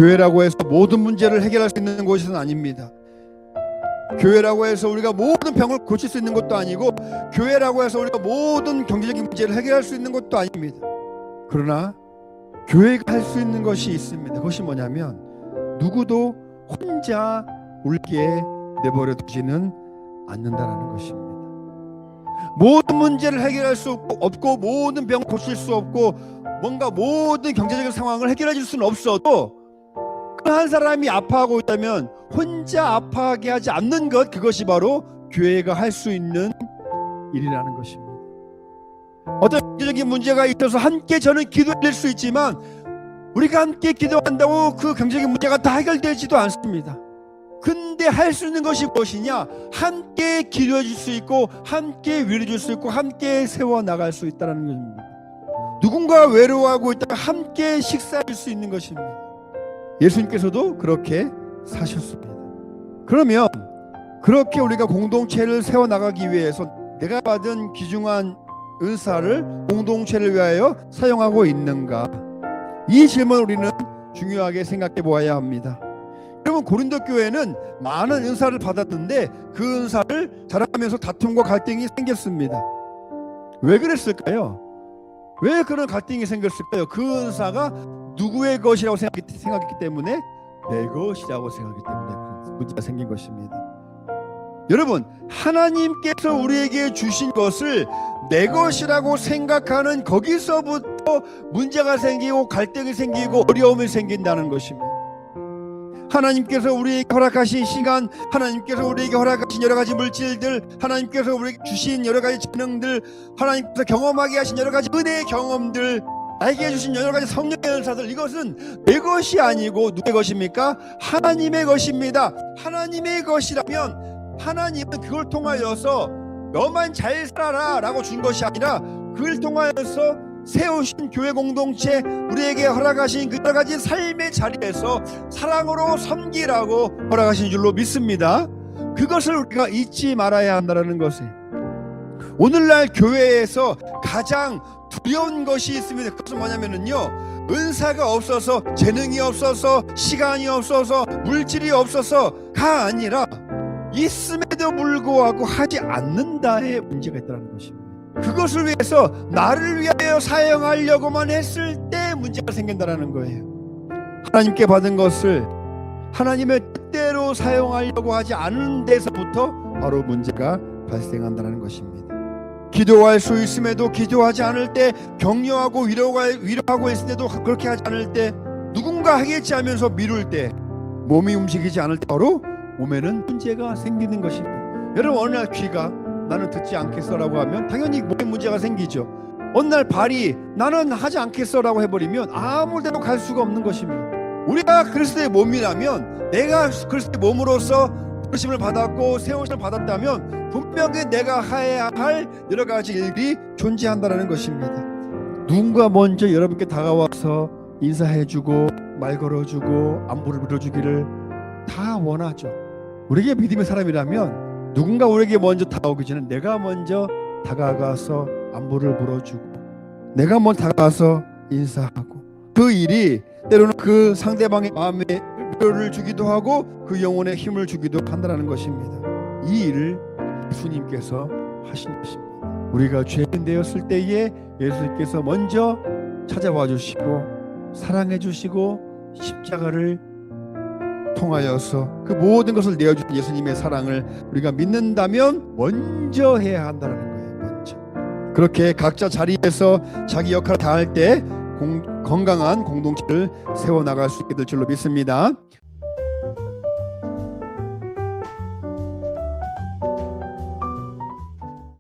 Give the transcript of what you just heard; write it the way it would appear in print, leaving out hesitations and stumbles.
교회라고 해서 모든 문제를 해결할 수 있는 곳은 아닙니다. 교회라고 해서 우리가 모든 병을 고칠 수 있는 것도 아니고, 교회라고 해서 우리가 모든 경제적인 문제를 해결할 수 있는 것도 아닙니다. 그러나 교회가 할 수 있는 것이 있습니다. 그것이 뭐냐면, 누구도 혼자 울게 내버려 두지는 않는다라는 것입니다. 모든 문제를 해결할 수 없고 모든 병을 고칠 수 없고 뭔가 모든 경제적인 상황을 해결해 줄 수는 없어도, 그 한 사람이 아파하고 있다면 혼자 아파하게 하지 않는 것, 그것이 바로 교회가 할 수 있는 일이라는 것입니다. 어떤 경제적인 문제가 있어서 함께 저는 기도할 수 있지만, 우리가 함께 기도한다고 그 경제적인 문제가 다 해결되지도 않습니다. 근데 할 수 있는 것이 무엇이냐? 함께 기도해 줄 수 있고, 함께 위로해 줄 수 있고, 함께 세워나갈 수 있다는 것입니다. 누군가 외로워하고 있다가 함께 식사할 수 있는 것입니다. 예수님께서도 그렇게 사셨습니다. 그러면 그렇게 우리가 공동체를 세워나가기 위해서 내가 받은 귀중한 은사를 공동체를 위하여 사용하고 있는가? 이 질문을 우리는 중요하게 생각해 보아야 합니다. 여러분, 고린도 교회는 많은 은사를 받았는데 그 은사를 자랑하면서 다툼과 갈등이 생겼습니다. 왜 그랬을까요? 왜 그런 갈등이 생겼을까요? 그 은사가 누구의 것이라고 생각했기 때문에, 내 것이라고 생각했기 때문에 문제가 생긴 것입니다. 여러분, 하나님께서 우리에게 주신 것을 내 것이라고 생각하는 거기서부터 문제가 생기고 갈등이 생기고 어려움이 생긴다는 것입니다. 하나님께서 우리에게 허락하신 시간, 하나님께서 우리에게 허락하신 여러 가지 물질들, 하나님께서 우리에게 주신 여러 가지 재능들, 하나님께서 경험하게 하신 여러 가지 은혜의 경험들, 나에게 주신 여러 가지 성령의 은사들, 이것은 내 것이 아니고 누구의 것입니까? 하나님의 것입니다. 하나님의 것이라면 하나님은 그걸 통하여서 너만 잘 살아라 라고 준 것이 아니라, 그걸 통하여서 세우신 교회 공동체, 우리에게 허락하신 그 여러 가지 삶의 자리에서 사랑으로 섬기라고 허락하신 줄로 믿습니다. 그것을 우리가 잊지 말아야 한다는 것이에요. 오늘날 교회에서 가장 두려운 것이 있습니다. 그것은 뭐냐면요, 은사가 없어서, 재능이 없어서, 시간이 없어서, 물질이 없어서가 아니라 있음에도 불구하고 하지 않는다의 문제가 있다는 것입니다. 그것을 위해서 나를 위하여 사용하려고만 했을 때 문제가 생긴다는 거예요. 하나님께 받은 것을 하나님의 뜻대로 사용하려고 하지 않은 데서부터 바로 문제가 발생한다는 것입니다. 기도할 수 있음에도 기도하지 않을 때, 격려하고 위로하고 있을 때도 그렇게 하지 않을 때, 누군가 하겠지 하면서 미룰 때, 몸이 움직이지 않을 때 바로 몸에는 문제가 생기는 것입니다. 여러분, 어느 날 귀가 나는 듣지 않겠어라고 하면 당연히 몸에 문제가 생기죠. 어느 날 발이 나는 하지 않겠어라고 해버리면 아무 데도 갈 수가 없는 것입니다. 우리가 그리스도의 몸이라면, 내가 그리스도의 몸으로서 부르심을 받았고 세우심을 받았다면 분명히 내가 해야 할 여러 가지 일이 존재한다는 것입니다. 누군가 먼저 여러분께 다가와서 인사해주고 말 걸어주고 안부를 물어주기를 다 원하죠. 우리에게 믿음의 사람이라면 누군가 우리에게 먼저 다가오기 전에 내가 먼저 다가가서 안부를 물어주고, 내가 먼저 다가가서 인사하고, 그 일이 때로는 그 상대방의 마음에 위로를 주기도 하고 그 영혼에 힘을 주기도 한다는 것입니다. 이 일을 예수님께서 하신 것입니다. 우리가 죄인 되었을 때에 예수님께서 먼저 찾아와 주시고 사랑해 주시고 십자가를 통하여서 그 모든 것을 내어준 예수님의 사랑을 우리가 믿는다면 먼저 해야 한다는 거예요. 먼저. 그렇게 각자 자리에서 자기 역할을 다할 때 건강한 공동체를 세워나갈 수 있게 될 줄로 믿습니다.